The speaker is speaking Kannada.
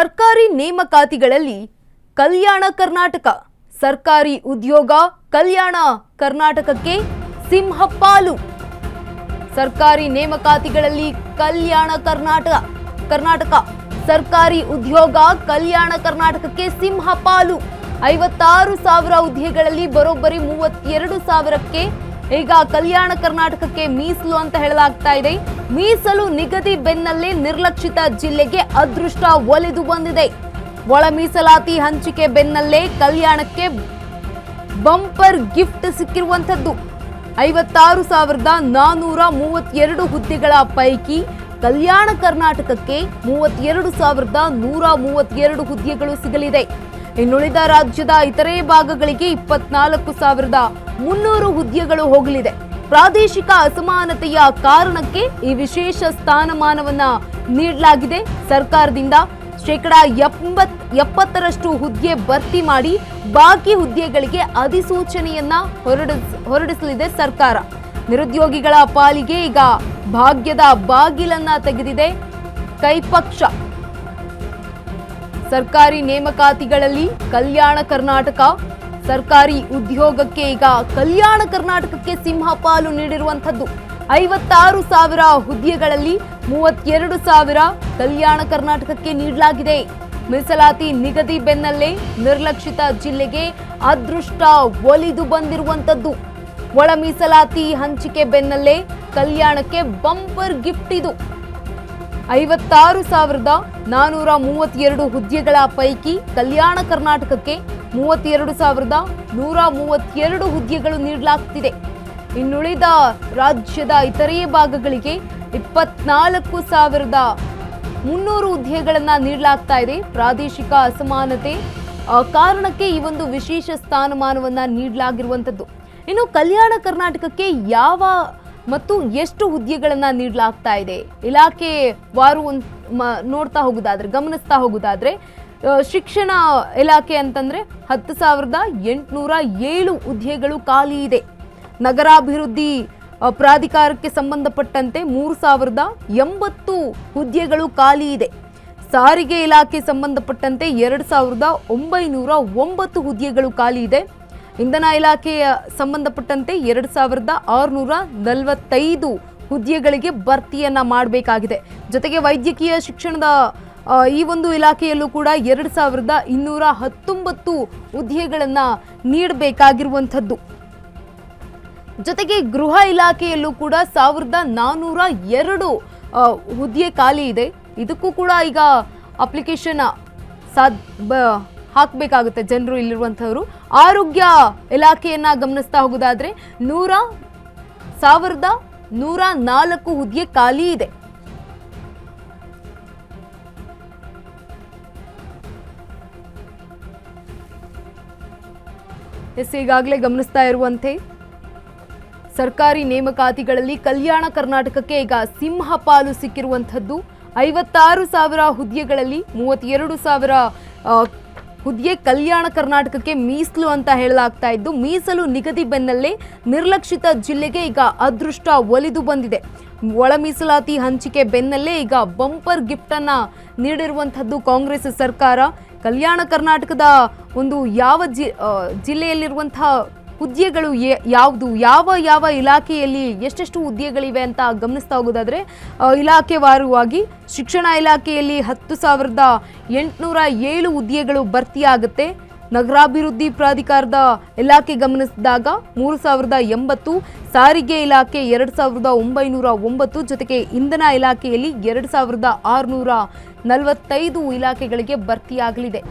ಸರ್ಕಾರಿ ನೇಮಕಾತಿಗಳಲ್ಲಿ ಕಲ್ಯಾಣ ಕರ್ನಾಟಕ ಸರ್ಕಾರಿ ಉದ್ಯೋಗ ಕಲ್ಯಾಣ ಕರ್ನಾಟಕಕ್ಕೆ ಸಿಂಹಪಾಲು. ಸರ್ಕಾರಿ ನೇಮಕಾತಿಗಳಲ್ಲಿ ಕಲ್ಯಾಣ ಕರ್ನಾಟಕ ಸರ್ಕಾರಿ ಉದ್ಯೋಗ ಕಲ್ಯಾಣ ಕರ್ನಾಟಕಕ್ಕೆ ಸಿಂಹಪಾಲು. 56,000 ಹುದ್ದೆಗಳಲ್ಲಿ ಬರೋಬ್ಬರಿ 32,000ಕ್ಕೆ ಈಗ ಕಲ್ಯಾಣ ಕರ್ನಾಟಕಕ್ಕೆ ಮೀಸಲು ಅಂತ ಹೇಳಲಾಗ್ತಾ ಇದೆ. ಮೀಸಲು ನಿಗದಿ ಬೆನ್ನಲ್ಲೇ ನಿರ್ಲಕ್ಷಿತ ಜಿಲ್ಲೆಗೆ ಅದೃಷ್ಟ ಒಲಿದು ಬಂದಿದೆ. ಒಳ ಮೀಸಲಾತಿ ಹಂಚಿಕೆ ಬೆನ್ನಲ್ಲೇ ಕಲ್ಯಾಣಕ್ಕೆ ಬಂಪರ್ ಗಿಫ್ಟ್ ಸಿಕ್ಕಿರುವಂತದ್ದು. 56,432 ಹುದ್ದೆಗಳ ಪೈಕಿ ಕಲ್ಯಾಣ ಕರ್ನಾಟಕಕ್ಕೆ 32,132 ಹುದ್ದೆಗಳು ಸಿಗಲಿದೆ. ಇನ್ನುಳಿದ ರಾಜ್ಯದ ಇತರೆ ಭಾಗಗಳಿಗೆ 24,300 ಹುದ್ದೆಗಳು ಹೋಗಲಿದೆ. ಪ್ರಾದೇಶಿಕ ಅಸಮಾನತೆಯ ಕಾರಣಕ್ಕೆ ಈ ವಿಶೇಷ ಸ್ಥಾನಮಾನವನ್ನ ನೀಡಲಾಗಿದೆ. ಸರ್ಕಾರದಿಂದ 70% ಹುದ್ದೆ ಭರ್ತಿ ಮಾಡಿ ಬಾಕಿ ಹುದ್ದೆಗಳಿಗೆ ಅಧಿಸೂಚನೆಯನ್ನ ಹೊರಡಿಸಲಿದೆ ಸರ್ಕಾರ. ನಿರುದ್ಯೋಗಿಗಳ ಪಾಲಿಗೆ ಈಗ ಭಾಗ್ಯದ ಬಾಗಿಲನ್ನ ತೆಗೆದಿದೆ ಕೈಪಕ್ಷ. ಸರ್ಕಾರಿ ನೇಮಕಾತಿಗಳಲ್ಲಿ ಕಲ್ಯಾಣ ಕರ್ನಾಟಕ ಸರ್ಕಾರಿ ಉದ್ಯೋಗಕ್ಕೆ ಈಗ ಕಲ್ಯಾಣ ಕರ್ನಾಟಕಕ್ಕೆ ಸಿಂಹಪಾಲು ನೀಡಿರುವಂತದ್ದು. 56,000 ಹುದ್ದೆಗಳಲ್ಲಿ 32,000 ಕಲ್ಯಾಣ ಕರ್ನಾಟಕಕ್ಕೆ ನೀಡಲಾಗಿದೆ. ಮೀಸಲಾತಿ ನಿಗದಿ ಬೆನ್ನಲ್ಲೇ ನಿರ್ಲಕ್ಷಿತ ಜಿಲ್ಲೆಗೆ ಅದೃಷ್ಟ ಒಲಿದು ಬಂದಿರುವಂತದ್ದು. ಒಳ ಮೀಸಲಾತಿ ಹಂಚಿಕೆ ಬೆನ್ನಲ್ಲೇ ಕಲ್ಯಾಣಕ್ಕೆ ಬಂಪರ್ ಗಿಫ್ಟ್ ಇದು. 56,432 ಹುದ್ದೆಗಳ ಪೈಕಿ ಕಲ್ಯಾಣ ಕರ್ನಾಟಕಕ್ಕೆ 32,132 ಹುದ್ದೆಗಳು ನೀಡಲಾಗ್ತಿದೆ. ಇನ್ನುಳಿದ ರಾಜ್ಯದ ಇತರೆ ಭಾಗಗಳಿಗೆ 24,300 ಹುದ್ದೆಗಳನ್ನ ನೀಡಲಾಗ್ತಾ ಇದೆ. ಪ್ರಾದೇಶಿಕ ಅಸಮಾನತೆ ಕಾರಣಕ್ಕೆ ಈ ಒಂದು ವಿಶೇಷ ಸ್ಥಾನಮಾನವನ್ನ ನೀಡಲಾಗಿರುವಂತದ್ದು. ಇನ್ನು ಕಲ್ಯಾಣ ಕರ್ನಾಟಕಕ್ಕೆ ಯಾವ ಮತ್ತು ಎಷ್ಟು ಹುದ್ದೆಗಳನ್ನ ನೀಡಲಾಗ್ತಾ ಇದೆ ಇಲಾಖೆ ವಾರು ನೋಡ್ತಾ ಹೋಗುದಾದ್ರೆ ಗಮನಿಸ್ತಾ ಹೋಗುದಾದ್ರೆ ಶಿಕ್ಷಣ ಇಲಾಖೆ ಅಂತಂದ್ರೆ 10,807 ಹುದ್ದೆಗಳು ಖಾಲಿ ಇದೆ. ನಗರಾಭಿವೃದ್ಧಿ ಪ್ರಾಧಿಕಾರಕ್ಕೆ ಸಂಬಂಧಪಟ್ಟಂತೆ 3,080 ಹುದ್ದೆಗಳು ಖಾಲಿ ಇದೆ. ಸಾರಿಗೆ ಇಲಾಖೆ ಸಂಬಂಧಪಟ್ಟಂತೆ 2,909 ಹುದ್ದೆಗಳು ಖಾಲಿ ಇದೆ. ಇಂಧನ ಇಲಾಖೆಯ ಸಂಬಂಧಪಟ್ಟಂತೆ 2,645 ಹುದ್ದೆಗಳಿಗೆ ಭರ್ತಿಯನ್ನ ಮಾಡಬೇಕಾಗಿದೆ. ಜೊತೆಗೆ ವೈದ್ಯಕೀಯ ಶಿಕ್ಷಣದ ಈ ಒಂದು ಇಲಾಖೆಯಲ್ಲೂ ಕೂಡ 2,219 ಹುದ್ದೆಗಳನ್ನ ನೀಡಬೇಕಾಗಿರುವಂಥದ್ದು. ಜೊತೆಗೆ ಗೃಹ ಇಲಾಖೆಯಲ್ಲೂ ಕೂಡ 1,402 ಹುದ್ದೆ ಖಾಲಿ ಇದೆ. ಇದಕ್ಕೂ ಕೂಡ ಈಗ ಅಪ್ಲಿಕೇಶನ್ ಹಾಕಬೇಕಾಗುತ್ತೆ ಜನರು ಇಲ್ಲಿರುವಂಥವರು. ಆರೋಗ್ಯ ಇಲಾಖೆಯನ್ನ ಗಮನಿಸ್ತಾ ಹೋಗೋದಾದ್ರೆ 1,104 ಹುದ್ದೆ ಖಾಲಿ ಇದೆ. ಈಗಾಗಲೇ ಗಮನಿಸ್ತಾ ಇರುವಂತೆ ಸರ್ಕಾರಿ ನೇಮಕಾತಿಗಳಲ್ಲಿ ಕಲ್ಯಾಣ ಕರ್ನಾಟಕಕ್ಕೆ ಈಗ ಸಿಂಹಪಾಲು ಸಿಕ್ಕಿರುವಂಥದ್ದು. 56,000 ಹುದ್ದೆಗಳಲ್ಲಿ 32,000 ಹುದ್ದೆ ಕಲ್ಯಾಣ ಕರ್ನಾಟಕಕ್ಕೆ ಮೀಸಲು ಅಂತ ಹೇಳಲಾಗ್ತಾ ಇದ್ದು, ಮೀಸಲು ನಿಗದಿ ಬೆನ್ನಲ್ಲೇ ನಿರ್ಲಕ್ಷಿತ ಜಿಲ್ಲೆಗೆ ಈಗ ಅದೃಷ್ಟ ಒಲಿದು ಬಂದಿದೆ. ಒಳ ಮೀಸಲಾತಿ ಹಂಚಿಕೆ ಬೆನ್ನಲ್ಲೇ ಈಗ ಬಂಪರ್ ಗಿಫ್ಟ್ ಅನ್ನ ನೀಡಿರುವಂಥದ್ದು ಕಾಂಗ್ರೆಸ್ ಸರ್ಕಾರ. ಕಲ್ಯಾಣ ಕರ್ನಾಟಕದ ಒಂದು ಯಾವ ಜಿಲ್ಲೆಯಲ್ಲಿರುವಂತಹ ಹುದ್ದೆಗಳು ಯಾವುದು, ಯಾವ ಇಲಾಖೆಯಲ್ಲಿ ಎಷ್ಟೆಷ್ಟು ಹುದ್ದೆಗಳಿವೆ ಅಂತ ಗಮನಿಸ್ತಾ ಹೋಗೋದಾದ್ರೆ ಇಲಾಖೆ ವಾರವಾಗಿ ಶಿಕ್ಷಣ ಇಲಾಖೆಯಲ್ಲಿ 10,807 ಹುದ್ದೆಗಳು ಭರ್ತಿಯಾಗುತ್ತೆ. ನಗರಾಭಿವೃದ್ಧಿ ಪ್ರಾಧಿಕಾರದ ಇಲಾಖೆ ಗಮನಿಸಿದಾಗ 3,080, ಸಾರಿಗೆ ಇಲಾಖೆ 2,909, ಜೊತೆಗೆ ಇಂಧನ ಇಲಾಖೆಯಲ್ಲಿ 2,645 ಇಲಾಖೆಗಳಿಗೆ ಭರ್ತಿಯಾಗಲಿದೆ.